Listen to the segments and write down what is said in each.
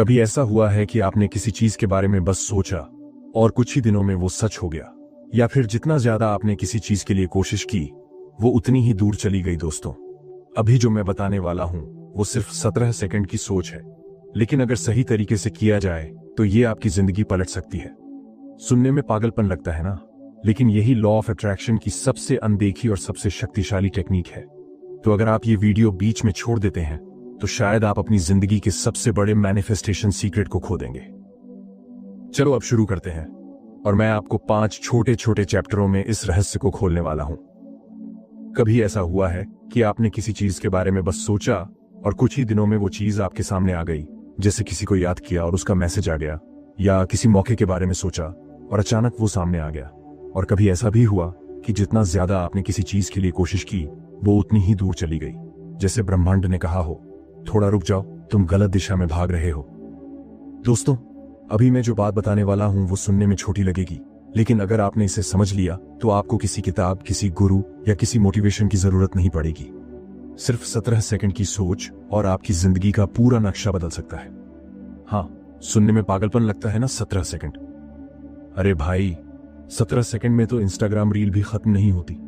कभी ऐसा हुआ है कि आपने किसी चीज के बारे में बस सोचा और कुछ ही दिनों में वो सच हो गया, या फिर जितना ज्यादा आपने किसी चीज के लिए कोशिश की वो उतनी ही दूर चली गई। दोस्तों, अभी जो मैं बताने वाला हूं वो सिर्फ 17 सेकंड की सोच है, लेकिन अगर सही तरीके से किया जाए तो ये आपकी जिंदगी पलट सकती है। सुनने में पागलपन लगता है ना, लेकिन यही लॉ ऑफ अट्रैक्शन की सबसे अनदेखी और सबसे शक्तिशाली टेक्निक है। तो अगर आप ये वीडियो बीच में छोड़ देते हैं तो शायद आप अपनी जिंदगी के सबसे बड़े मैनिफेस्टेशन सीक्रेट को खो देंगे। चलो अब शुरू करते हैं, और मैं आपको 5 छोटे छोटे चैप्टरों में इस रहस्य को खोलने वाला हूं। कभी ऐसा हुआ है कि आपने किसी चीज के बारे में बस सोचा और कुछ ही दिनों में वो चीज आपके सामने आ गई, जैसे किसी को याद किया और उसका मैसेज आ गया, या किसी मौके के बारे में सोचा और अचानक वो सामने आ गया। और कभी ऐसा भी हुआ कि जितना ज्यादा आपने किसी चीज के लिए कोशिश की वो उतनी ही दूर चली गई, जैसे ब्रह्मांड ने कहा हो, थोड़ा रुक जाओ, तुम गलत दिशा में भाग रहे हो। दोस्तों, अभी मैं जो बात बताने वाला हूं वो सुनने में छोटी लगेगी, लेकिन अगर आपने इसे समझ लिया तो आपको किसी किताब, किसी गुरु या किसी मोटिवेशन की जरूरत नहीं पड़ेगी। सिर्फ 17 सेकंड की सोच और आपकी जिंदगी का पूरा नक्शा बदल सकता है। हाँ, सुनने में पागलपन लगता है ना, 17 सेकंड। अरे भाई, 17 सेकंड में तो इंस्टाग्राम रील भी खत्म नहीं होती।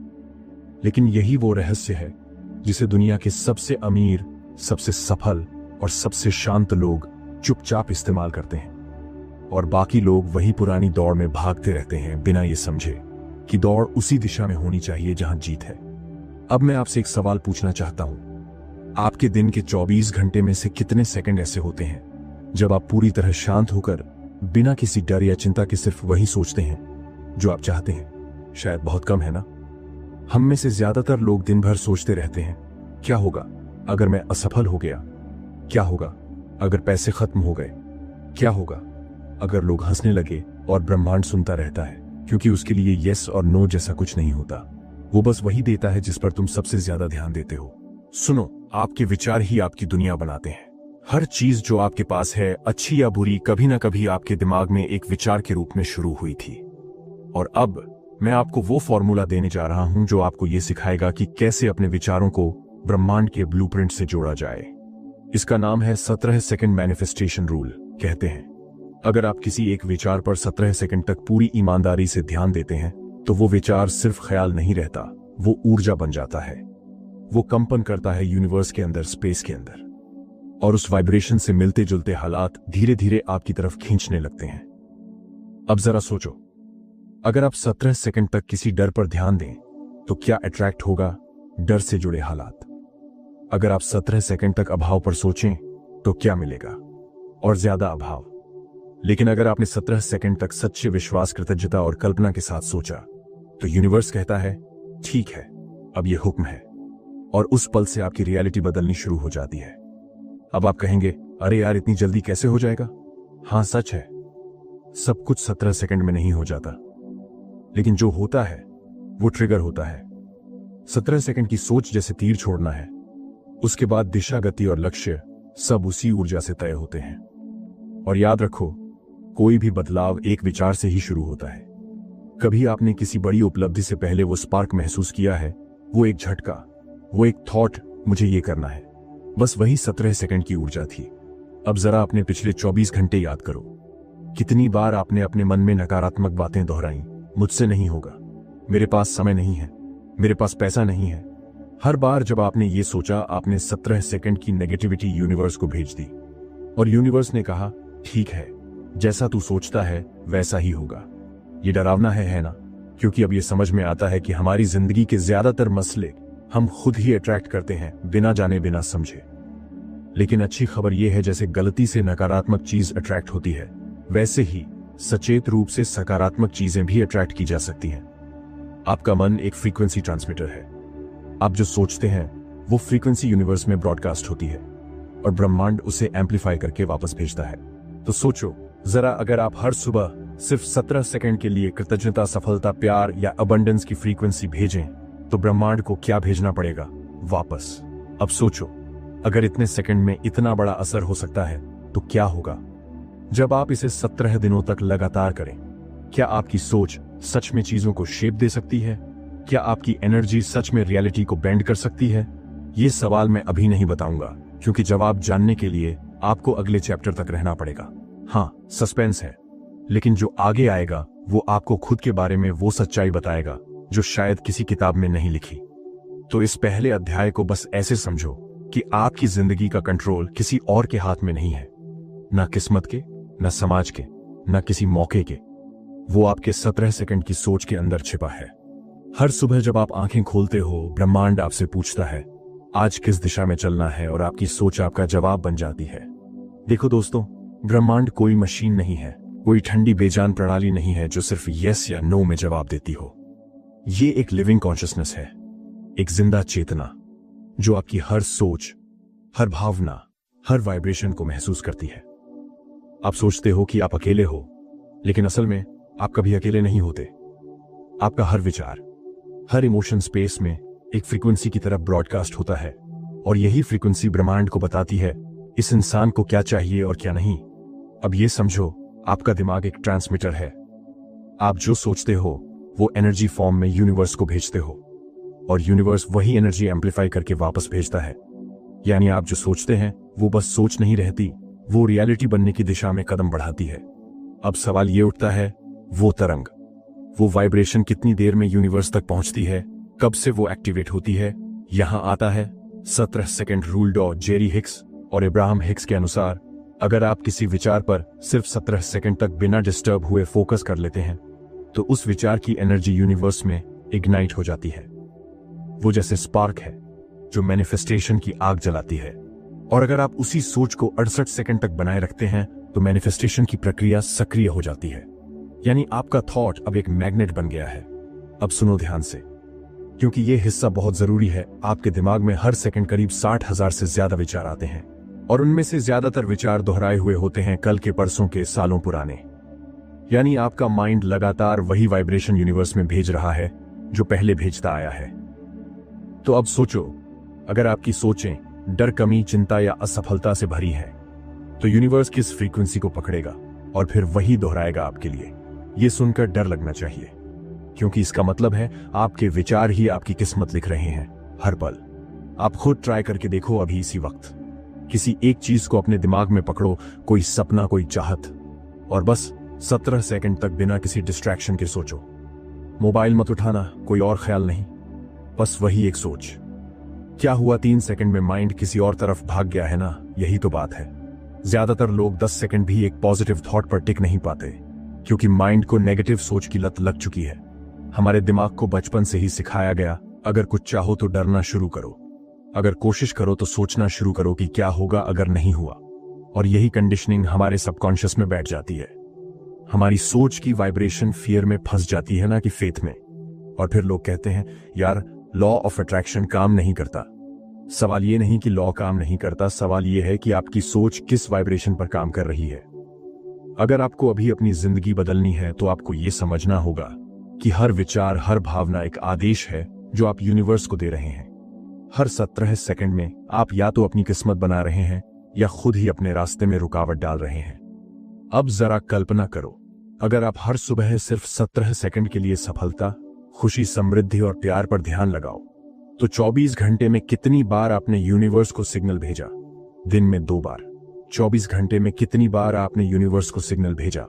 लेकिन यही वो रहस्य है जिसे दुनिया के सबसे अमीर, सबसे सफल और सबसे शांत लोग चुपचाप इस्तेमाल करते हैं, और बाकी लोग वही पुरानी दौड़ में भागते रहते हैं बिना ये समझे कि दौड़ उसी दिशा में होनी चाहिए जहां जीत है। अब मैं आपसे एक सवाल पूछना चाहता हूं, आपके दिन के 24 घंटे में से कितने सेकंड ऐसे होते हैं जब आप पूरी तरह शांत होकर बिना किसी डर या चिंता के सिर्फ वही सोचते हैं जो आप चाहते हैं? शायद बहुत कम है ना। हम में से ज्यादातर लोग दिन भर सोचते रहते हैं, क्या होगा अगर मैं असफल हो गया, क्या होगा अगर पैसे खत्म हो गए, क्या होगा अगर लोग हंसने लगे, और ब्रह्मांड सुनता रहता है, क्योंकि उसके लिए यस और नो जैसा कुछ नहीं होता। वो बस वही देता है जिस पर तुम सबसे ज्यादा ध्यान देते हो। सुनो, आपके विचार ही आपकी दुनिया बनाते हैं। हर चीज जो आपके पास है, अच्छी या बुरी, कभी ना कभी आपके दिमाग में एक विचार के रूप में शुरू हुई थी। और अब मैं आपको वो फॉर्मूला देने जा रहा हूं जो आपको ये सिखाएगा कि कैसे अपने विचारों को ब्रह्मांड के ब्लूप्रिंट से जोड़ा जाए। इसका नाम है 17 सेकंड मैनिफेस्टेशन रूल। कहते हैं, अगर आप किसी एक विचार पर 17 सेकंड तक पूरी ईमानदारी से ध्यान देते हैं तो वो विचार सिर्फ ख्याल नहीं रहता, वो ऊर्जा बन जाता है। वो कंपन करता है यूनिवर्स के अंदर, स्पेस के अंदर, और उस वाइब्रेशन से मिलते जुलते हालात धीरे धीरे आपकी तरफ खींचने लगते हैं। अब जरा सोचो, अगर आप 17 सेकंड तक किसी डर पर ध्यान दें तो क्या अट्रैक्ट होगा? डर से जुड़े हालात। अगर आप 17 सेकंड तक अभाव पर सोचें तो क्या मिलेगा? और ज्यादा अभाव। लेकिन अगर आपने 17 सेकंड तक सच्चे विश्वास, कृतज्ञता और कल्पना के साथ सोचा तो यूनिवर्स कहता है, ठीक है, अब ये हुक्म है, और उस पल से आपकी रियलिटी बदलनी शुरू हो जाती है। अब आप कहेंगे, अरे यार, इतनी जल्दी कैसे हो जाएगा? हाँ, सच है, सब कुछ 17 सेकंड में नहीं हो जाता, लेकिन जो होता है वो ट्रिगर होता है। 17 सेकंड की सोच जैसे तीर छोड़ना है, उसके बाद दिशा, गति और लक्ष्य सब उसी ऊर्जा से तय होते हैं। और याद रखो, कोई भी बदलाव एक विचार से ही शुरू होता है। कभी आपने किसी बड़ी उपलब्धि से पहले वो स्पार्क महसूस किया है, वो एक झटका, वो एक थॉट, मुझे ये करना है? बस वही 17 सेकंड की ऊर्जा थी। अब जरा अपने पिछले 24 घंटे याद करो, कितनी बार आपने अपने मन में नकारात्मक बातें दोहराई, मुझसे नहीं होगा, मेरे पास समय नहीं है, मेरे पास पैसा नहीं है। हर बार जब आपने ये सोचा, आपने 17 सेकंड की नेगेटिविटी यूनिवर्स को भेज दी, और यूनिवर्स ने कहा, ठीक है, जैसा तू सोचता है वैसा ही होगा। ये डरावना है ना? क्योंकि अब ये समझ में आता है कि हमारी जिंदगी के ज्यादातर मसले हम खुद ही अट्रैक्ट करते हैं, बिना जाने बिना समझे। लेकिन अच्छी खबर यह है, जैसे गलती से नकारात्मक चीज अट्रैक्ट होती है, वैसे ही सचेत रूप से सकारात्मक चीजें भी अट्रैक्ट की जा सकती हैं। आपका मन एक फ्रीक्वेंसी ट्रांसमीटर है। आप जो सोचते हैं वो फ्रीक्वेंसी यूनिवर्स में ब्रॉडकास्ट होती है, और ब्रह्मांड उसे एम्पलीफाई करके वापस भेजता है। तो सोचो जरा, अगर आप हर सुबह सिर्फ 17 सेकंड के लिए कृतज्ञता, सफलता, प्यार या अबंडेंस की फ्रीक्वेंसी भेजें तो ब्रह्मांड को क्या भेजना पड़ेगा वापस? अब सोचो, अगर इतने सेकंड में इतना बड़ा असर हो सकता है तो क्या होगा जब आप इसे 17 दिनों तक लगातार करें? क्या आपकी सोच सच में चीजों को शेप दे सकती है? क्या आपकी एनर्जी सच में रियलिटी को बेंड कर सकती है? ये सवाल मैं अभी नहीं बताऊंगा, क्योंकि जवाब जानने के लिए आपको अगले चैप्टर तक रहना पड़ेगा। हाँ, सस्पेंस है, लेकिन जो आगे आएगा वो आपको खुद के बारे में वो सच्चाई बताएगा जो शायद किसी किताब में नहीं लिखी। तो इस पहले अध्याय को बस ऐसे समझो कि आपकी जिंदगी का कंट्रोल किसी और के हाथ में नहीं है, ना किस्मत के, ना समाज के, ना किसी मौके के। वो आपके 17 सेकंड की सोच के अंदर छिपा है। हर सुबह जब आप आंखें खोलते हो, ब्रह्मांड आपसे पूछता है आज किस दिशा में चलना है, और आपकी सोच आपका जवाब बन जाती है। देखो दोस्तों, ब्रह्मांड कोई मशीन नहीं है, कोई ठंडी बेजान प्रणाली नहीं है जो सिर्फ यस या नो में जवाब देती हो। ये एक लिविंग कॉन्शियसनेस है, एक जिंदा चेतना जो आपकी हर सोच, हर भावना, हर वाइब्रेशन को महसूस करती है। आप सोचते हो कि आप अकेले हो, लेकिन असल में आप कभी अकेले नहीं होते। आपका हर विचार, हर इमोशन स्पेस में एक फ्रीक्वेंसी की तरफ ब्रॉडकास्ट होता है, और यही फ्रीक्वेंसी ब्रह्मांड को बताती है इस इंसान को क्या चाहिए और क्या नहीं। अब ये समझो, आपका दिमाग एक ट्रांसमीटर है। आप जो सोचते हो वो एनर्जी फॉर्म में यूनिवर्स को भेजते हो, और यूनिवर्स वही एनर्जी एम्पलीफाई करके वापस भेजता है। यानी आप जो सोचते हैं वो बस सोच नहीं रहती, वो रियलिटी बनने की दिशा में कदम बढ़ाती है। अब सवाल ये उठता है, वो तरंग, वो वाइब्रेशन कितनी देर में यूनिवर्स तक पहुंचती है, कब से वो एक्टिवेट होती है? यहां आता है 17 second rule of Jerry Hicks और इब्राहिम हिक्स के अनुसार, अगर आप किसी विचार पर सिर्फ 17 सेकंड तक बिना डिस्टर्ब हुए फोकस कर लेते हैं तो उस विचार की एनर्जी यूनिवर्स में इग्नाइट हो जाती है। वो जैसे स्पार्क है जो मैनिफेस्टेशन की आग जलाती है। और अगर आप उसी सोच को 68 सेकंड तक बनाए रखते हैं तो मैनिफेस्टेशन की प्रक्रिया सक्रिय हो जाती है। यानी आपका थॉट अब एक मैग्नेट बन गया है। अब सुनो ध्यान से, क्योंकि यह हिस्सा बहुत जरूरी है। आपके दिमाग में हर सेकंड करीब 60,000 से ज्यादा विचार आते हैं, और उनमें से ज्यादातर विचार दोहराए हुए होते हैं, कल के, परसों के, सालों पुराने। यानी आपका माइंड लगातार वही वाइब्रेशन यूनिवर्स में भेज रहा है जो पहले भेजता आया है। तो अब सोचो, अगर आपकी सोचें डर, कमी, चिंता या असफलता से भरी है तो यूनिवर्स किस फ्रीक्वेंसी को पकड़ेगा और फिर वही दोहराएगा आपके लिए। यह सुनकर डर लगना चाहिए, क्योंकि इसका मतलब है आपके विचार ही आपकी किस्मत लिख रहे हैं हर पल। आप खुद ट्राई करके देखो, अभी इसी वक्त किसी एक चीज को अपने दिमाग में पकड़ो, कोई सपना, कोई चाहत, और बस 17 सेकंड तक बिना किसी डिस्ट्रैक्शन के सोचो। मोबाइल मत उठाना, कोई और ख्याल नहीं, बस वही एक सोच। क्या हुआ 3 सेकंड में माइंड किसी और तरफ भाग गया है ना? यही तो बात है। ज्यादातर लोग 10 सेकंड भी एक पॉजिटिव थॉट पर टिक नहीं पाते, क्योंकि माइंड को नेगेटिव सोच की लत लग चुकी है। हमारे दिमाग को बचपन से ही सिखाया गया, अगर कुछ चाहो तो डरना शुरू करो, अगर कोशिश करो तो सोचना शुरू करो कि क्या होगा अगर नहीं हुआ। और यही कंडीशनिंग हमारे सबकॉन्शियस में बैठ जाती है। हमारी सोच की वाइब्रेशन फियर में फंस जाती है ना कि फेथ में। और फिर लोग कहते हैं, यार लॉ ऑफ अट्रैक्शन काम नहीं करता। सवाल ये नहीं कि लॉ काम नहीं करता, सवाल ये है कि आपकी सोच किस वाइब्रेशन पर काम कर रही है। अगर आपको अभी अपनी जिंदगी बदलनी है तो आपको यह समझना होगा कि हर विचार, हर भावना एक आदेश है जो आप यूनिवर्स को दे रहे हैं। हर 17 सेकंड में आप या तो अपनी किस्मत बना रहे हैं या खुद ही अपने रास्ते में रुकावट डाल रहे हैं। अब जरा कल्पना करो, अगर आप हर सुबह सिर्फ 17 सेकंड के लिए सफलता, खुशी, समृद्धि और प्यार पर ध्यान लगाओ, तो 24 घंटे में कितनी बार आपने यूनिवर्स को सिग्नल भेजा? दिन में 2 बार। 24 घंटे में कितनी बार आपने यूनिवर्स को सिग्नल भेजा?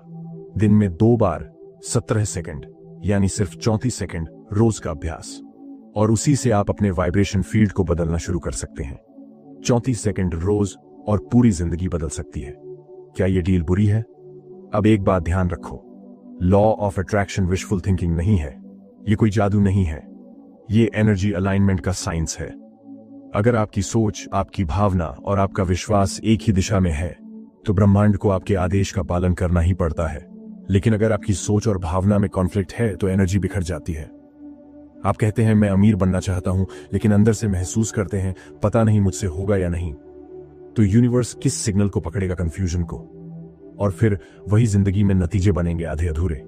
दिन में 2 बार। 17 सेकंड, यानी सिर्फ 34 सेकंड रोज का अभ्यास, और उसी से आप अपने वाइब्रेशन फील्ड को बदलना शुरू कर सकते हैं। 34 सेकंड रोज और पूरी जिंदगी बदल सकती है। क्या यह डील बुरी है? अब एक बात ध्यान रखो, law of attraction wishful thinking नहीं है, ये कोई जादू नहीं है, ये एनर्जी अलाइनमेंट का साइंस है। अगर आपकी सोच, आपकी भावना और आपका विश्वास एक ही दिशा में है तो ब्रह्मांड को आपके आदेश का पालन करना ही पड़ता है। लेकिन अगर आपकी सोच और भावना में कॉन्फ्लिक्ट है तो एनर्जी बिखर जाती है। आप कहते हैं मैं अमीर बनना चाहता हूं, लेकिन अंदर से महसूस करते हैं पता नहीं मुझसे होगा या नहीं। तो यूनिवर्स किस सिग्नल को पकड़ेगा? कंफ्यूजन को। और फिर वही जिंदगी में नतीजे बनेंगे आधे अधूरे।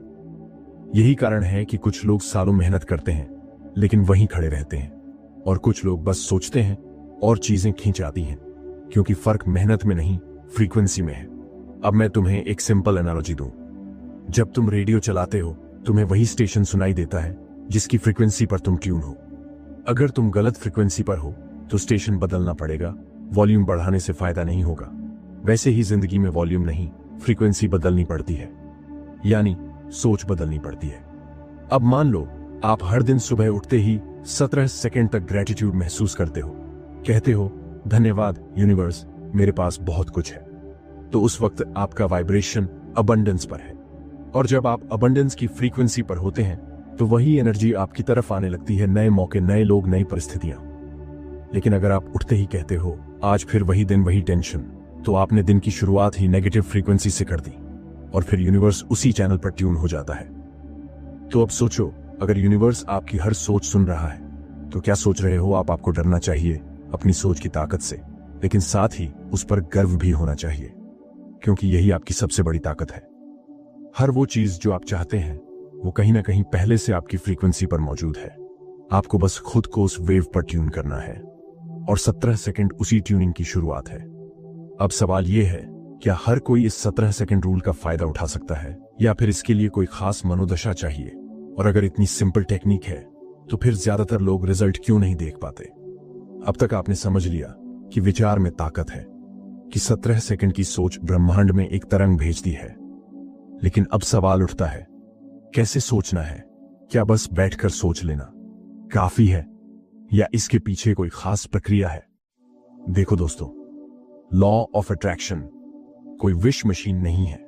यही कारण है कि कुछ लोग सालों मेहनत करते हैं लेकिन वहीं खड़े रहते हैं, और कुछ लोग बस सोचते हैं और चीजें खींच आती हैं, क्योंकि फर्क मेहनत में नहीं, फ्रीक्वेंसी में है। अब मैं तुम्हें एक सिंपल एनालॉजी दूं। जब तुम रेडियो चलाते हो, तुम्हें वही स्टेशन सुनाई देता है जिसकी फ्रीक्वेंसी पर तुम ट्यून हो। अगर तुम गलत फ्रीक्वेंसी पर हो तो स्टेशन बदलना पड़ेगा, वॉल्यूम बढ़ाने से फायदा नहीं होगा। वैसे ही जिंदगी में वॉल्यूम नहीं, फ्रीक्वेंसी बदलनी पड़ती है, यानी सोच बदलनी पड़ती है। अब मान लो आप हर दिन सुबह उठते ही 17 सेकंड तक ग्रेटिट्यूड महसूस करते हो, कहते हो धन्यवाद यूनिवर्स, मेरे पास बहुत कुछ है। तो उस वक्त आपका वाइब्रेशन अबंडेंस पर है, और जब आप अबंडेंस की फ्रीक्वेंसी पर होते हैं तो वही एनर्जी आपकी तरफ आने लगती है, नए मौके, नए लोग, नई परिस्थितियां। लेकिन अगर आप उठते ही कहते हो आज फिर वही दिन वही टेंशन, तो आपने दिन की शुरुआत ही नेगेटिव फ्रीक्वेंसी से कर दी, और फिर यूनिवर्स उसी चैनल पर ट्यून हो जाता है। तो अब सोचो, अगर यूनिवर्स आपकी हर सोच सुन रहा है तो क्या सोच रहे हो आप? आपको डरना चाहिए अपनी सोच की ताकत से, लेकिन साथ ही उस पर गर्व भी होना चाहिए, क्योंकि यही आपकी सबसे बड़ी ताकत है। हर वो चीज जो आप चाहते हैं वो कहीं ना कहीं पहले से आपकी फ्रीक्वेंसी पर मौजूद है। आपको बस खुद को उस वेव पर ट्यून करना है, और 17 सेकंड उसी ट्यूनिंग की शुरुआत है। अब सवाल यह है, क्या हर कोई इस 17 सेकंड रूल का फायदा उठा सकता है, या फिर इसके लिए कोई खास मनोदशा चाहिए? और अगर इतनी सिंपल टेक्निक है तो फिर ज्यादातर लोग रिजल्ट क्यों नहीं देख पाते? अब तक आपने समझ लिया कि विचार में ताकत है, कि 17 सेकंड की सोच ब्रह्मांड में एक तरंग भेजती है। लेकिन अब सवाल उठता है, कैसे सोचना है? क्या बस बैठकर सोच लेना काफी है, या इसके पीछे कोई खास प्रक्रिया है? देखो दोस्तों, लॉ ऑफ अट्रैक्शन कोई विश मशीन नहीं है।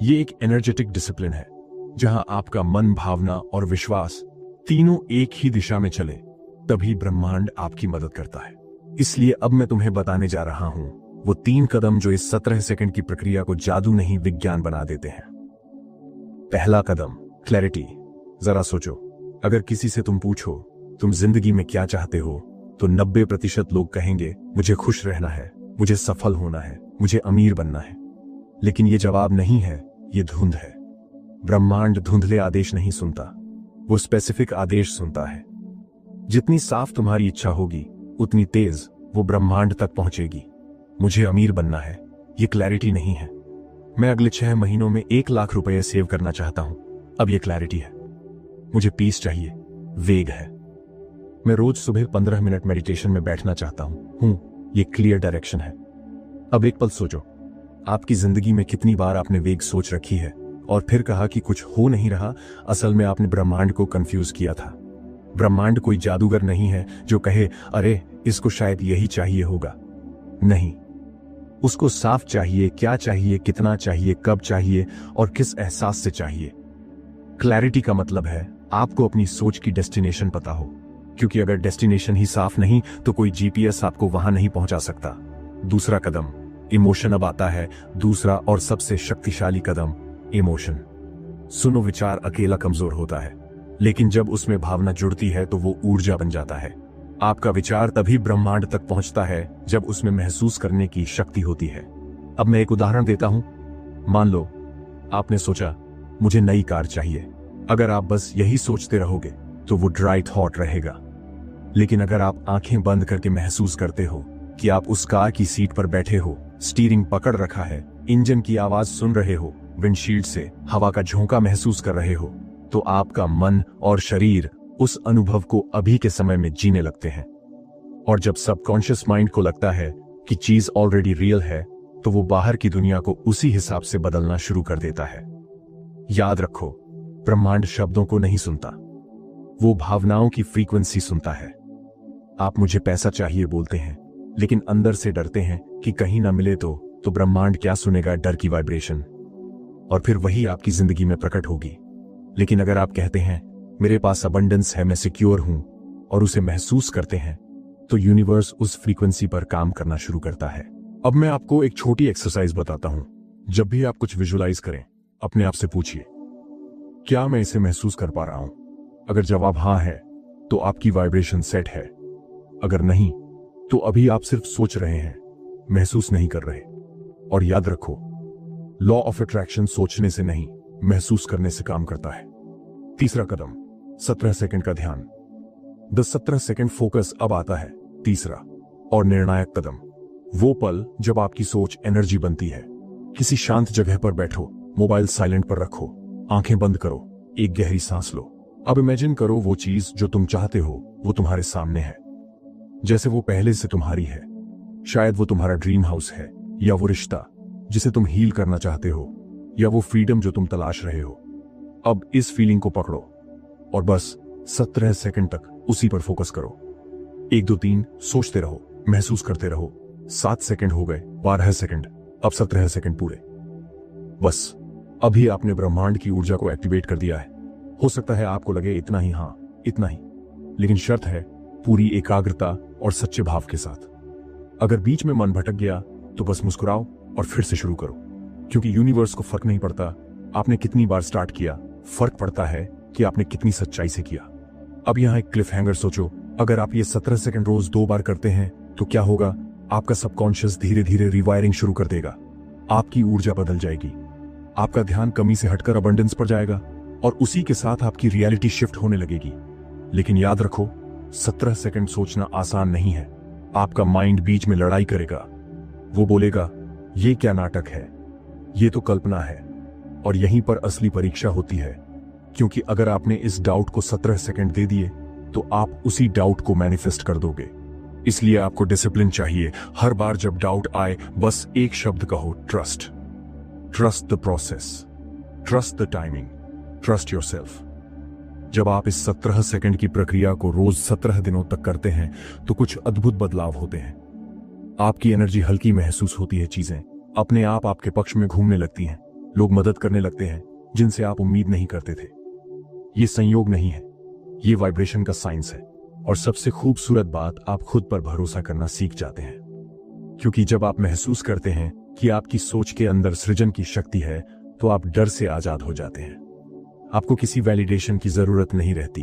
ये एक एनर्जेटिक डिसिप्लिन है, जहां आपका मन, भावना और विश्वास तीनों एक ही दिशा में चले, तभी ब्रह्मांड आपकी मदद करता है। इसलिए अब मैं तुम्हें बताने जा रहा हूं वो 3 कदम जो इस 17 सेकंड की प्रक्रिया को जादू नहीं विज्ञान बना देते हैं। पहला कदम, क्लैरिटी। जरा सोचो, अगर किसी से तुम पूछो तुम जिंदगी में क्या चाहते हो, तो 90% लोग कहेंगे मुझे खुश रहना है, मुझे सफल होना है, मुझे अमीर बनना है। लेकिन ये जवाब नहीं है, ये धुंध है। ब्रह्मांड धुंधले आदेश नहीं सुनता, वो स्पेसिफिक आदेश सुनता है। जितनी साफ तुम्हारी इच्छा होगी उतनी तेज वो ब्रह्मांड तक पहुंचेगी। मुझे अमीर बनना है, ये क्लैरिटी नहीं है। मैं अगले 6 महीनों में 1 लाख रुपए सेव करना चाहता हूं, अब ये क्लैरिटी है। मुझे पीस चाहिए, वेग है। मैं रोज सुबह 15 मिनट मेडिटेशन में बैठना चाहता हूं, ये क्लियर डायरेक्शन है। अब एक पल सोचो, आपकी जिंदगी में कितनी बार आपने वेग सोच रखी है और फिर कहा कि कुछ हो नहीं रहा। असल में आपने ब्रह्मांड को कंफ्यूज किया था। ब्रह्मांड कोई जादूगर नहीं है जो कहे अरे इसको शायद यही चाहिए होगा। नहीं, उसको साफ चाहिए, क्या चाहिए, कितना चाहिए, कब चाहिए और किस एहसास से चाहिए। क्लैरिटी का मतलब है आपको अपनी सोच की डेस्टिनेशन पता हो, क्योंकि अगर डेस्टिनेशन ही साफ नहीं तो कोई जीपीएस आपको वहां नहीं पहुंचा सकता। दूसरा कदम, इमोशन अब आता है। दूसरा और सबसे शक्तिशाली कदम, इमोशन। सुनो, विचार अकेला कमजोर होता है, लेकिन जब उसमें भावना जुड़ती है तो वो ऊर्जा बन जाता है। आपका विचार तभी ब्रह्मांड तक पहुंचता है जब उसमें महसूस करने की शक्ति होती है। अब मैं एक उदाहरण देता हूं। मान लो आपने सोचा मुझे नई कार चाहिए। अगर आप बस यही सोचते रहोगे तो वो ड्राई थॉट रहेगा। लेकिन अगर आप आंखें बंद करके महसूस करते हो कि आप उस कार की सीट पर बैठे हो, स्टीयरिंग पकड़ रखा है, इंजन की आवाज सुन रहे हो, विंडशील्ड से हवा का झोंका महसूस कर रहे हो, तो आपका मन और शरीर उस अनुभव को अभी के समय में जीने लगते हैं। और जब सबकॉन्शियस माइंड को लगता है कि चीज ऑलरेडी रियल है, तो वो बाहर की दुनिया को उसी हिसाब से बदलना शुरू कर देता है। याद रखो, ब्रह्मांड शब्दों को नहीं सुनता, वो भावनाओं की फ्रीक्वेंसी सुनता है। आप मुझे पैसा चाहिए बोलते हैं, लेकिन अंदर से डरते हैं कि कहीं ना मिले तो ब्रह्मांड क्या सुनेगा? डर की वाइब्रेशन। और फिर वही आपकी जिंदगी में प्रकट होगी। लेकिन अगर आप कहते हैं मेरे पास अबंडेंस है, मैं सिक्योर हूं, और उसे महसूस करते हैं, तो यूनिवर्स उस फ्रीक्वेंसी पर काम करना शुरू करता है। अब मैं आपको एक छोटी एक्सरसाइज बताता हूं। जब भी आप कुछ विजुलाइज करें, अपने आप से पूछिए, क्या मैं इसे महसूस कर पा रहा हूं? अगर जवाब हां है तो आपकी वाइब्रेशन सेट है। अगर नहीं तो अभी आप सिर्फ सोच रहे हैं, महसूस नहीं कर रहे। और याद रखो, लॉ ऑफ अट्रैक्शन सोचने से नहीं, महसूस करने से काम करता है। तीसरा कदम, 17 सेकंड का ध्यान। 17 सेकंड फोकस अब आता है। तीसरा और निर्णायक कदम, वो पल जब आपकी सोच एनर्जी बनती है। किसी शांत जगह पर बैठो, मोबाइल साइलेंट पर रखो, आंखें बंद करो, एक गहरी सांस लो। अब इमेजिन करो वो चीज जो तुम चाहते हो वो तुम्हारे सामने है, जैसे वो पहले से तुम्हारी है। शायद वो तुम्हारा ड्रीम हाउस है, या वो रिश्ता जिसे तुम हील करना चाहते हो, या वो फ्रीडम जो तुम तलाश रहे हो। अब इस फीलिंग को पकड़ो और बस 17 सेकंड तक उसी पर फोकस करो। 1 2 3 सोचते रहो, महसूस करते रहो। 7 सेकंड हो गए, 12 सेकंड, अब 17 सेकंड पूरे। बस अभी आपने ब्रह्मांड की ऊर्जा को एक्टिवेट कर दिया है। हो सकता है आपको लगे इतना ही, हाँ इतना ही, लेकिन शर्त है पूरी एकाग्रता और सच्चे भाव के साथ। अगर बीच में मन भटक गया तो बस मुस्कुराओ और फिर से शुरू करो, क्योंकि यूनिवर्स को फर्क नहीं पड़ता आपने कितनी बार स्टार्ट किया, फर्क पड़ता है कि आपने कितनी सच्चाई से किया। अब यहां एक क्लिफ हैंगर सोचो, अगर आप ये 17 सेकंड रोज 2 बार करते हैं तो क्या होगा? आपका सबकॉन्शियस धीरे धीरे रिवायरिंग शुरू कर देगा। आपकी ऊर्जा बदल जाएगी, आपका ध्यान कमी से हटकर अबंडेंस पर जाएगा और उसी के साथ आपकी रियलिटी शिफ्ट होने लगेगी। लेकिन याद रखो, 17 सेकंड सोचना आसान नहीं है। आपका माइंड बीच में लड़ाई करेगा। वो बोलेगा ये क्या नाटक है, ये तो कल्पना है। और यहीं पर असली परीक्षा होती है, क्योंकि अगर आपने इस डाउट को 17 सेकंड दे दिए तो आप उसी डाउट को मैनिफेस्ट कर दोगे। इसलिए आपको डिसिप्लिन चाहिए। हर बार जब डाउट आए बस एक शब्द कहो, trust. Trust the process, trust the timing, trust yourself. जब आप इस 17 सेकंड की प्रक्रिया को रोज 17 दिनों तक करते हैं तो कुछ अद्भुत बदलाव होते हैं। आपकी एनर्जी हल्की महसूस होती है, चीजें अपने आप आपके पक्ष में घूमने लगती हैं, लोग मदद करने लगते हैं जिनसे आप उम्मीद नहीं करते थे। ये संयोग नहीं है, ये वाइब्रेशन का साइंस है। और सबसे खूबसूरत बात, आप खुद पर भरोसा करना सीख जाते हैं, क्योंकि जब आप महसूस करते हैं कि आपकी सोच के अंदर सृजन की शक्ति है तो आप डर से आजाद हो जाते हैं। आपको किसी वैलिडेशन की जरूरत नहीं रहती,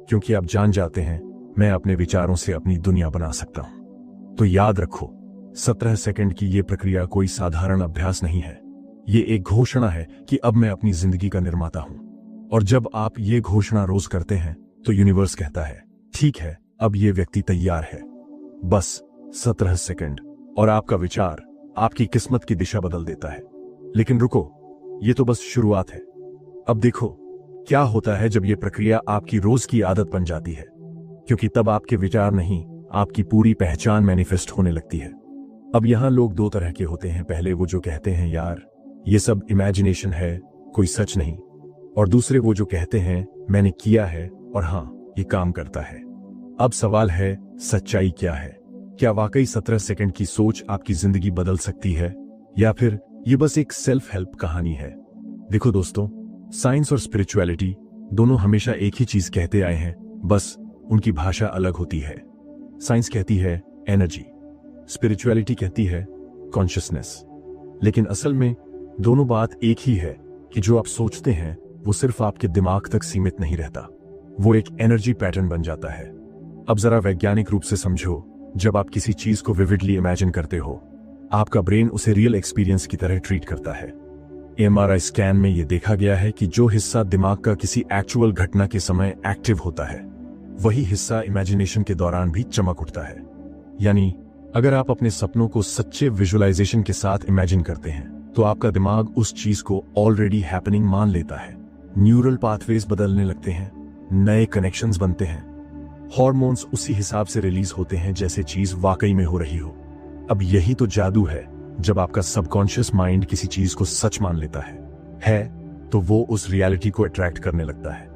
क्योंकि आप जान जाते हैं मैं अपने विचारों से अपनी दुनिया बना सकता हूं। तो याद रखो, 17 सेकंड की यह प्रक्रिया कोई साधारण अभ्यास नहीं है। ये एक घोषणा है कि अब मैं अपनी जिंदगी का निर्माता हूं। और जब आप ये घोषणा रोज करते हैं तो यूनिवर्स कहता है ठीक है, अब ये व्यक्ति तैयार है। बस 17 सेकंड और आपका विचार आपकी किस्मत की दिशा बदल देता है। लेकिन रुको, ये तो बस शुरुआत है। अब देखो क्या होता है जब यह प्रक्रिया आपकी रोज की आदत बन जाती है, क्योंकि तब आपके विचार नहीं, आपकी पूरी पहचान मैनिफेस्ट होने लगती है। अब यहां लोग 2 तरह के होते हैं। पहले वो जो कहते हैं यार ये सब इमेजिनेशन है, कोई सच नहीं। और दूसरे वो जो कहते हैं मैंने किया है और हां ये काम करता है। अब सवाल है, सच्चाई क्या है? क्या वाकई 17 सेकंड की सोच आपकी जिंदगी बदल सकती है, या फिर ये बस एक सेल्फ हेल्प कहानी है? देखो दोस्तों, साइंस और स्पिरिचुअलिटी दोनों हमेशा एक ही चीज कहते आए हैं, बस उनकी भाषा अलग होती है। साइंस कहती है एनर्जी, स्पिरिचुअलिटी कहती है कॉन्शियसनेस। लेकिन असल में दोनों बात एक ही है कि जो आप सोचते हैं वो सिर्फ आपके दिमाग तक सीमित नहीं रहता, वो एक एनर्जी पैटर्न बन जाता है। अब जरा वैज्ञानिक रूप से समझो, जब आप किसी चीज को विविडली इमेजिन करते हो, आपका ब्रेन उसे रियल एक्सपीरियंस की तरह ट्रीट करता है। एमआरआई स्कैन में यह देखा गया है कि जो हिस्सा दिमाग का किसी एक्चुअल घटना के समय एक्टिव होता है, वही हिस्सा इमेजिनेशन के दौरान भी चमक उठता है। यानी अगर आप अपने सपनों को सच्चे विजुअलाइजेशन के साथ इमेजिन करते हैं तो आपका दिमाग उस चीज को ऑलरेडी हैपनिंग मान लेता है। न्यूरल पाथवेज बदलने लगते हैं, नए कनेक्शंस बनते हैं, हॉर्मोन्स उसी हिसाब से रिलीज होते हैं जैसे चीज वाकई में हो रही हो। अब यही तो जादू है, जब आपका सबकॉन्शियस माइंड किसी चीज को सच मान लेता है तो वो उस रियलिटी को अट्रैक्ट करने लगता है।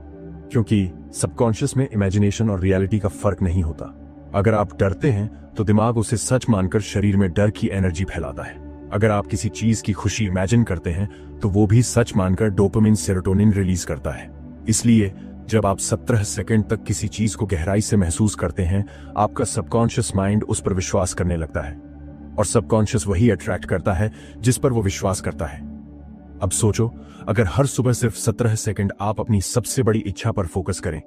क्योंकि सबकॉन्शियस में इमेजिनेशन और रियलिटी का फर्क नहीं होता। अगर आप डरते हैं तो दिमाग उसे सच मानकर शरीर में डर की एनर्जी फैलाता है। अगर आप किसी चीज की खुशी इमेजिन करते हैं तो वो भी सच मानकर डोपामिन, सेरोटोनिन रिलीज करता है। इसलिए जब आप 17 सेकंड तक किसी चीज को गहराई से महसूस करते हैं, आपका सबकॉन्शियस माइंड उस पर विश्वास करने लगता है और सबकॉन्शियस वही अट्रैक्ट करता है जिस पर वो विश्वास करता है। अब सोचो, अगर हर सुबह सिर्फ 17 सेकंड आप अपनी सबसे बड़ी इच्छा पर फोकस करें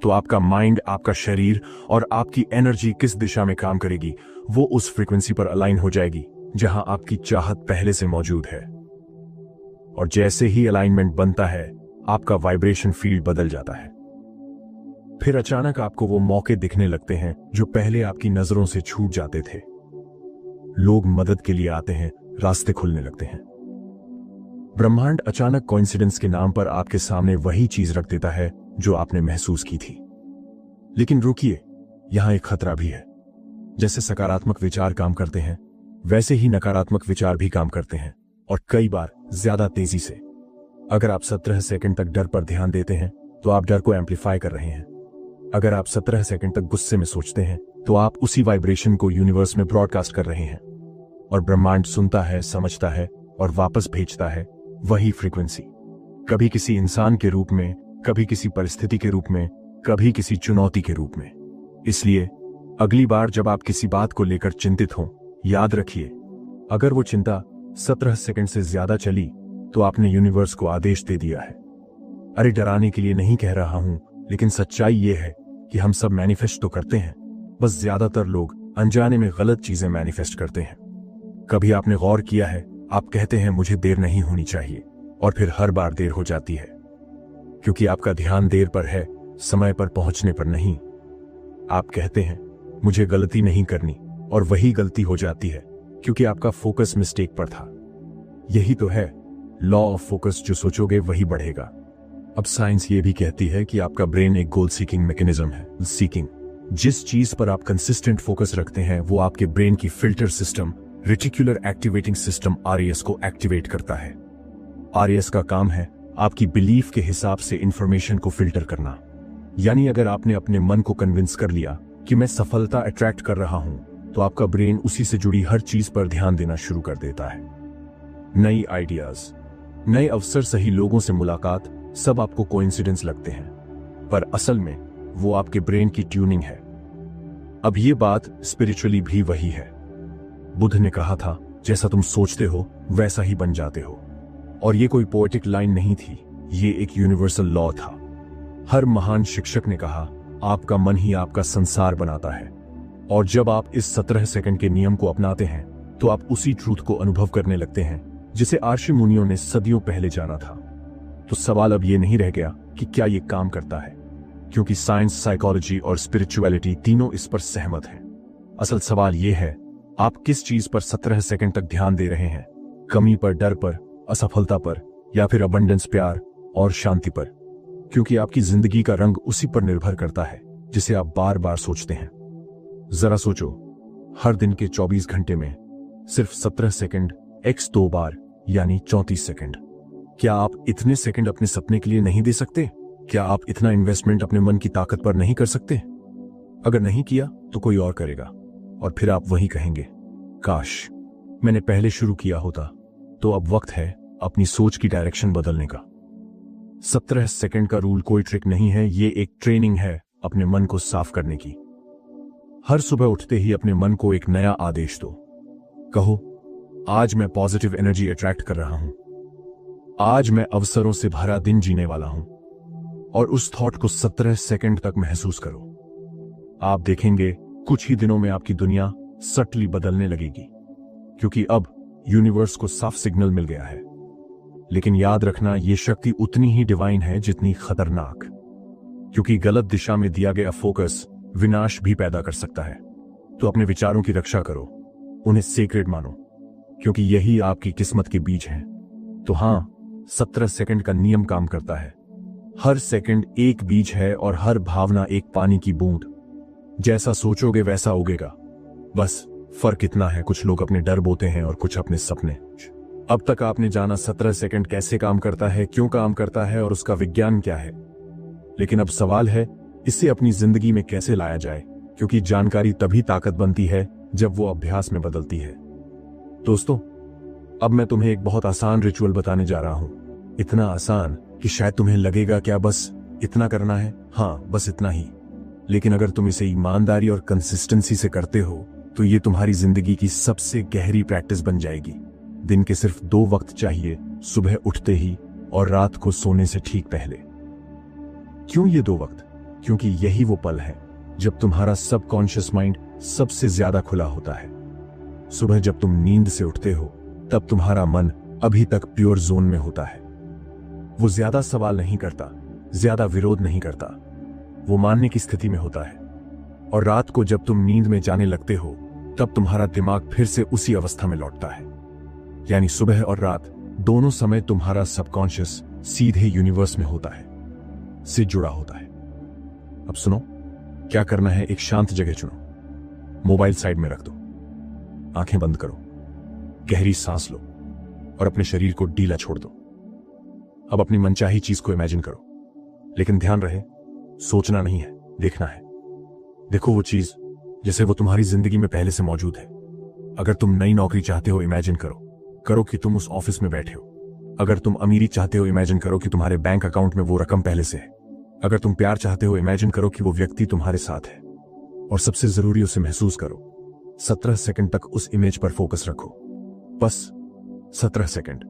तो आपका माइंड, आपका शरीर और आपकी एनर्जी किस दिशा में काम करेगी, वो उस फ्रीक्वेंसी पर अलाइन हो जाएगी जहां आपकी चाहत पहले से मौजूद है। और जैसे ही अलाइनमेंट बनता है, आपका वाइब्रेशन फील्ड बदल जाता है। फिर अचानक आपको वो मौके दिखने लगते हैं जो पहले आपकी नजरों से छूट जाते थे। लोग मदद के लिए आते हैं, रास्ते खुलने लगते हैं। ब्रह्मांड अचानक कोइंसिडेंस के नाम पर आपके सामने वही चीज रख देता है जो आपने महसूस की थी। लेकिन रुकिए, यहां एक खतरा भी है। जैसे सकारात्मक विचार काम करते हैं, वैसे ही नकारात्मक विचार भी काम करते हैं, और कई बार ज्यादा तेजी से। अगर आप 17 सेकंड तक डर पर ध्यान देते हैं तो आप डर को एम्पलीफाई कर रहे हैं। अगर आप 17 सेकंड तक गुस्से में सोचते हैं तो आप उसी वाइब्रेशन को यूनिवर्स में ब्रॉडकास्ट कर रहे हैं, और ब्रह्मांड सुनता है, समझता है और वापस भेजता है वही फ्रीक्वेंसी, कभी किसी इंसान के रूप में, कभी किसी परिस्थिति के रूप में, कभी किसी चुनौती के रूप में। इसलिए अगली बार जब आप किसी बात को लेकर चिंतित हों, याद रखिए, अगर वो चिंता 17 सेकंड से ज्यादा चली तो आपने यूनिवर्स को आदेश दे दिया है। अरे डराने के लिए नहीं कह रहा हूं, लेकिन सच्चाई ये है कि हम सब मैनिफेस्ट तो करते हैं, बस ज्यादातर लोग अनजाने में गलत चीजें मैनिफेस्ट करते हैं। कभी आपने गौर किया है, आप कहते हैं मुझे देर नहीं होनी चाहिए, और फिर हर बार देर हो जाती है, क्योंकि आपका ध्यान देर पर है, समय पर पहुंचने पर नहीं। आप कहते हैं मुझे गलती नहीं करनी, और वही गलती हो जाती है क्योंकि आपका फोकस मिस्टेक पर था। यही तो है लॉ ऑफ फोकस, जो सोचोगे वही बढ़ेगा। अब साइंस ये भी कहती है कि आपका ब्रेन एक गोल सीकिंग मैकेनिज्म है। सीकिंग, जिस चीज पर आप कंसिस्टेंट फोकस रखते हैं वो आपके ब्रेन की filter system, reticular activating system RAS को एक्टिवेट करता है। आरएएस का काम है आपकी बिलीफ के हिसाब से इंफॉर्मेशन को फिल्टर करना। यानी अगर आपने अपने मन को कन्विंस कर लिया कि मैं सफलता अट्रैक्ट कर रहा हूं, तो आपका ब्रेन उसी से जुड़ी हर चीज पर ध्यान देना शुरू कर देता है। नई आइडियाज, नए अवसर, सही लोगों से मुलाकात, सब आपको कोइंसिडेंस लगते हैं, पर असल में वो आपके ब्रेन की ट्यूनिंग है। अब ये बात स्पिरिचुअली भी वही है। बुद्ध ने कहा था, जैसा तुम सोचते हो वैसा ही बन जाते हो। और ये कोई पोएटिक लाइन नहीं थी, ये एक यूनिवर्सल लॉ था। हर महान शिक्षक ने कहा, आपका मन ही आपका संसार बनाता है। और जब आप इस 17 सेकंड के नियम को अपनाते हैं तो आप उसी ट्रूथ को अनुभव करने लगते हैं जिसे आर्षि मुनियों ने सदियों पहले जाना था। तो सवाल अब ये नहीं रह गया कि क्या ये काम करता है, क्योंकि साइंस, साइकोलॉजी और स्पिरिचुअलिटी तीनों इस पर सहमत हैं। असल सवाल ये है, आप किस चीज पर 17 सेकंड तक ध्यान दे रहे हैं? कमी पर, डर पर, असफलता पर, या फिर अबंडेंस, प्यार और शांति पर? क्योंकि आपकी जिंदगी का रंग उसी पर निर्भर करता है जिसे आप बार बार सोचते हैं। जरा सोचो, हर दिन के 24 घंटे में सिर्फ 17 सेकंड x 2 बार यानी 34 सेकंड। क्या आप इतने सेकंड अपने सपने के लिए नहीं दे सकते? क्या आप इतना इन्वेस्टमेंट अपने मन की ताकत पर नहीं कर सकते? अगर नहीं किया तो कोई और करेगा, और फिर आप वही कहेंगे, काश मैंने पहले शुरू किया होता। तो अब वक्त है अपनी सोच की डायरेक्शन बदलने का। 17 सेकंड का रूल कोई ट्रिक नहीं है, ये एक ट्रेनिंग है अपने मन को साफ करने की। हर सुबह उठते ही अपने मन को एक नया आदेश दो। कहो, आज मैं पॉजिटिव एनर्जी अट्रैक्ट कर रहा हूं, आज मैं अवसरों से भरा दिन जीने वाला हूं। और उस थॉट को 17 सेकंड तक महसूस करो। आप देखेंगे कुछ ही दिनों में आपकी दुनिया सटली बदलने लगेगी, क्योंकि अब यूनिवर्स को साफ सिग्नल मिल गया है। लेकिन याद रखना, यह शक्ति उतनी ही डिवाइन है जितनी खतरनाक, क्योंकि गलत दिशा में दिया गया फोकस विनाश भी पैदा कर सकता है। तो अपने विचारों की रक्षा करो, उन्हें सेक्रेड मानो, क्योंकि यही आपकी किस्मत के बीज हैं। तो हां, 17 सेकंड का नियम काम करता है। हर सेकंड एक बीज है और हर भावना एक पानी की बूंद। जैसा सोचोगे वैसा उगेगा। बस फर्क इतना है, कुछ लोग अपने डर बोते हैं और कुछ अपने सपने। अब तक आपने जाना 17 सेकंड कैसे काम करता है, क्यों काम करता है और उसका विज्ञान क्या है। लेकिन अब सवाल है, इसे अपनी जिंदगी में कैसे लाया जाए, क्योंकि जानकारी तभी ताकत बनती है जब वो अभ्यास में बदलती है। दोस्तों, अब मैं तुम्हें एक बहुत आसान रिचुअल बताने जा रहा हूं। इतना आसान कि शायद तुम्हें लगेगा क्या बस इतना करना है। हाँ, बस इतना ही। लेकिन अगर तुम इसे ईमानदारी और कंसिस्टेंसी से करते हो तो ये तुम्हारी जिंदगी की सबसे गहरी प्रैक्टिस बन जाएगी। दिन के सिर्फ 2 वक्त चाहिए, सुबह उठते ही और रात को सोने से ठीक पहले। क्यों ये 2 वक्त? क्योंकि यही वो पल है जब तुम्हारा सबकॉन्शियस माइंड सबसे ज्यादा खुला होता है। सुबह जब तुम नींद से उठते हो तब तुम्हारा मन अभी तक प्योर जोन में होता है। वो ज्यादा सवाल नहीं करता, ज्यादा विरोध नहीं करता, वो मानने की स्थिति में होता है। और रात को जब तुम नींद में जाने लगते हो तब तुम्हारा दिमाग फिर से उसी अवस्था में लौटता है। यानी सुबह और रात दोनों समय तुम्हारा सबकॉन्शियस सीधे यूनिवर्स में होता है, से जुड़ा होता है। अब सुनो, क्या करना है, एक शांत जगह चुनो, मोबाइल साइड में रख दो, आंखें बंद करो गहरी सांस लो और अपने शरीर को ढीला छोड़ दो। अब अपनी मनचाही चीज को इमेजिन करो, लेकिन ध्यान रहे, सोचना नहीं है, देखना है। देखो वो चीज जैसे वो तुम्हारी जिंदगी में पहले से मौजूद है। अगर तुम नई नौकरी चाहते हो, इमेजिन करो कि तुम उस ऑफिस में बैठे हो। अगर तुम अमीरी चाहते हो, इमेजिन करो कि तुम्हारे बैंक अकाउंट में वो रकम पहले से है। अगर तुम प्यार चाहते हो, इमेजिन करो कि वो व्यक्ति तुम्हारे साथ है। और सबसे जरूरी, उसे महसूस करो। 17 सेकंड तक उस इमेज पर फोकस रखो, बस 17 सेकंड,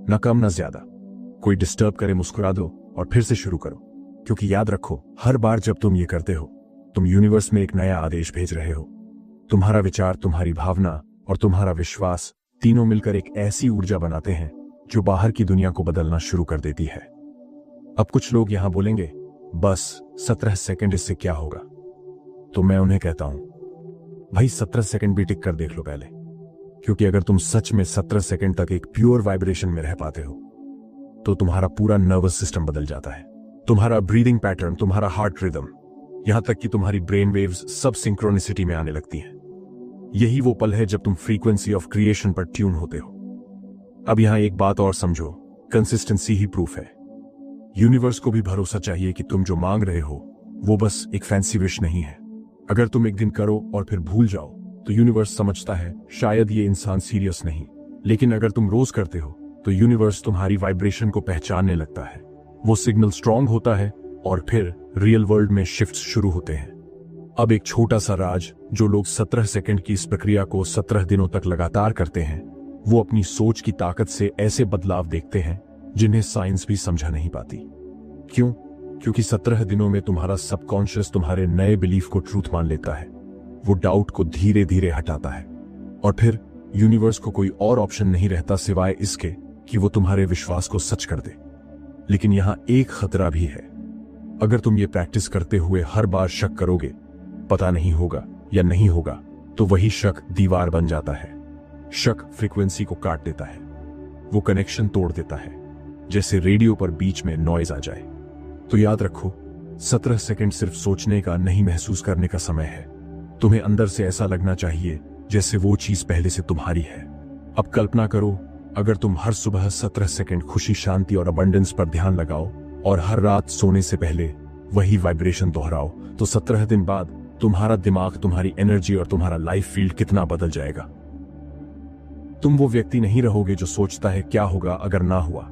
ना कम ना ज्यादा। कोई डिस्टर्ब करे मुस्कुरा दो और फिर से शुरू करो, क्योंकि याद रखो, हर बार जब तुम ये करते हो, तुम यूनिवर्स में एक नया आदेश भेज रहे हो। तुम्हारा विचार, तुम्हारी भावना और तुम्हारा विश्वास तीनों मिलकर एक ऐसी ऊर्जा बनाते हैं जो बाहर की दुनिया को बदलना शुरू कर देती है। अब कुछ लोग यहां बोलेंगे, बस 17 सेकंड, इससे क्या होगा? तो मैं उन्हें कहता हूं, भाई 17 सेकंड भी टिक कर देख लो पहले, क्योंकि अगर तुम सच में 17 सेकंड तक एक प्योर वाइब्रेशन में रह पाते हो तो तुम्हारा पूरा नर्वस सिस्टम बदल जाता है। तुम्हारा ब्रीदिंग पैटर्न, तुम्हारा हार्ट रिदम, यहां तक कि तुम्हारी ब्रेन वेव्स सब सिंक्रोनिसिटी में आने लगती हैं। यही वो पल है जब तुम फ्रीक्वेंसी ऑफ क्रिएशन पर ट्यून होते हो। अब यहां एक बात और समझो, कंसिस्टेंसी ही प्रूफ है। यूनिवर्स को भी भरोसा चाहिए कि तुम जो मांग रहे हो वो बस एक फैंसी विश नहीं है। अगर तुम एक दिन करो और फिर भूल जाओ तो यूनिवर्स समझता है शायद ये इंसान सीरियस नहीं, लेकिन अगर तुम रोज करते हो तो यूनिवर्स तुम्हारी वाइब्रेशन को पहचानने लगता है। वो सिग्नल स्ट्रांग होता है और फिर रियल वर्ल्ड में शिफ्ट्स शुरू होते हैं। अब एक छोटा सा राज, जो लोग 17 सेकंड की इस प्रक्रिया को 17 दिनों तक लगातार करते हैं, वो अपनी सोच की ताकत से ऐसे बदलाव देखते हैं जिन्हें साइंस भी समझा नहीं पाती। क्यों? क्योंकि 17 दिनों में तुम्हारा सबकॉन्शियस तुम्हारे नए बिलीफ को ट्रूथ मान लेता है। वो डाउट को धीरे धीरे हटाता है और फिर यूनिवर्स को कोई और ऑप्शन नहीं रहता सिवाय इसके कि वो तुम्हारे विश्वास को सच कर दे। लेकिन यहां एक खतरा भी है। अगर तुम ये प्रैक्टिस करते हुए हर बार शक करोगे, पता नहीं होगा या नहीं होगा, तो वही शक दीवार बन जाता है। शक फ्रीक्वेंसी को काट देता है, वो कनेक्शन तोड़ देता है, जैसे रेडियो पर बीच में नॉइज आ जाए। तो याद रखो, 17 सेकंड सिर्फ सोचने का नहीं, महसूस करने का समय है। तुम्हें अंदर से ऐसा लगना चाहिए जैसे वो चीज पहले से तुम्हारी है। अब कल्पना करो, अगर तुम हर सुबह 17 सेकंड खुशी, शांति और अबंडेंस पर ध्यान लगाओ और हर रात सोने से पहले वही वाइब्रेशन दोहराओ, तो 17 दिन बाद तुम्हारा दिमाग, तुम्हारी एनर्जी और तुम्हारा लाइफ फील्ड कितना बदल जाएगा। तुम वो व्यक्ति नहीं रहोगे जो सोचता है क्या होगा अगर ना हुआ।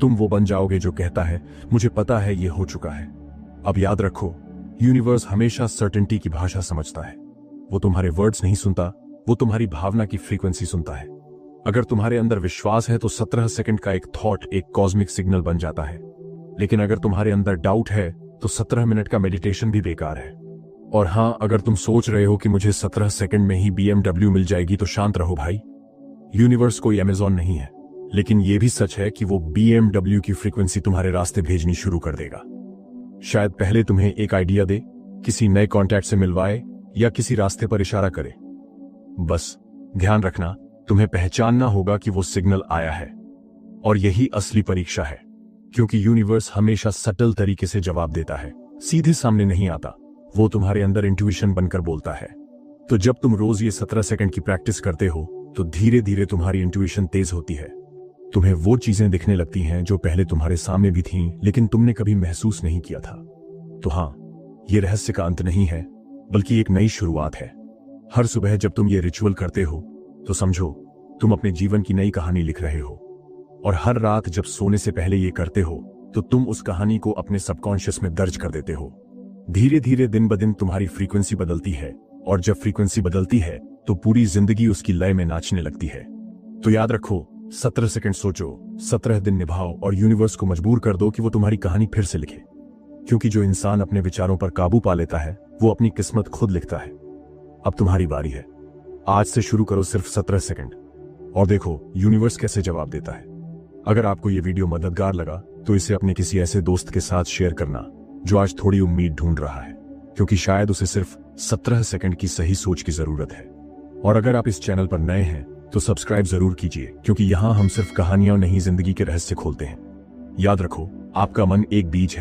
तुम वो बन जाओगे जो कहता है मुझे पता है ये हो चुका है। अब याद रखो, यूनिवर्स हमेशा सर्टेनिटी की भाषा समझता है। वो तुम्हारे वर्ड्स नहीं सुनता, वो तुम्हारी भावना की फ्रीक्वेंसी सुनता है। अगर तुम्हारे अंदर विश्वास है तो 17 सेकंड का एक थॉट एक कॉस्मिक सिग्नल बन जाता है। लेकिन अगर तुम्हारे अंदर डाउट है तो 17 मिनट का मेडिटेशन भी बेकार है। और हां, अगर तुम सोच रहे हो कि मुझे 17 सेकंड में ही BMW मिल जाएगी, तो शांत रहो भाई। यूनिवर्स कोई अमेज़न नहीं है, लेकिन यह भी सच है कि वो BMW की फ्रीक्वेंसी तुम्हारे रास्ते भेजनी शुरू कर देगा। शायद पहले तुम्हें एक आइडिया दे, किसी नए कॉन्टैक्ट से मिलवाए या किसी रास्ते पर इशारा करे। बस ध्यान रखना, तुम्हें पहचानना होगा कि वो सिग्नल आया है। और यही असली परीक्षा है, क्योंकि यूनिवर्स हमेशा सटल तरीके से जवाब देता है, सीधे सामने नहीं आता। वो तुम्हारे अंदर इंट्यूशन बनकर बोलता है। तो जब तुम रोज ये 17 सेकंड की प्रैक्टिस करते हो तो धीरे धीरे तुम्हारी इंट्यूशन तेज होती है। तुम्हें वो चीजें दिखने लगती हैं जो पहले तुम्हारे सामने भी थीं, लेकिन तुमने कभी महसूस नहीं किया था। तो हां, ये रहस्य का अंत नहीं है, बल्कि एक नई शुरुआत है। हर सुबह जब तुम ये रिचुअल करते हो तो समझो तुम अपने जीवन की नई कहानी लिख रहे हो। और हर रात जब सोने से पहले ये करते हो तो तुम उस कहानी को अपने सबकॉन्शियस में दर्ज कर देते हो। धीरे धीरे दिन ब दिन तुम्हारी फ्रीक्वेंसी बदलती है, और जब फ्रीक्वेंसी बदलती है तो पूरी जिंदगी उसकी लय में नाचने लगती है। तो याद रखो, 17 सेकंड सोचो, 17 दिन निभाओ और यूनिवर्स को मजबूर कर दो कि वो तुम्हारी कहानी फिर से लिखे। क्योंकि जो इंसान अपने विचारों पर काबू पा लेता है वो अपनी किस्मत खुद लिखता है। अब तुम्हारी बारी है। आज से शुरू करो सिर्फ 17 सेकंड और देखो यूनिवर्स कैसे जवाब देता है। अगर आपको ये वीडियो मददगार लगा तो इसे अपने किसी ऐसे दोस्त के साथ शेयर करना जो आज थोड़ी उम्मीद ढूंढ रहा है, क्योंकि शायद उसे सिर्फ 17 सेकंड की सही सोच की जरूरत है। और अगर आप इस चैनल पर नए हैं तो सब्सक्राइब जरूर कीजिए, क्योंकि यहां हम सिर्फ कहानियां नहीं, जिंदगी के रहस्य खोलते हैं। याद रखो, आपका मन एक बीज है।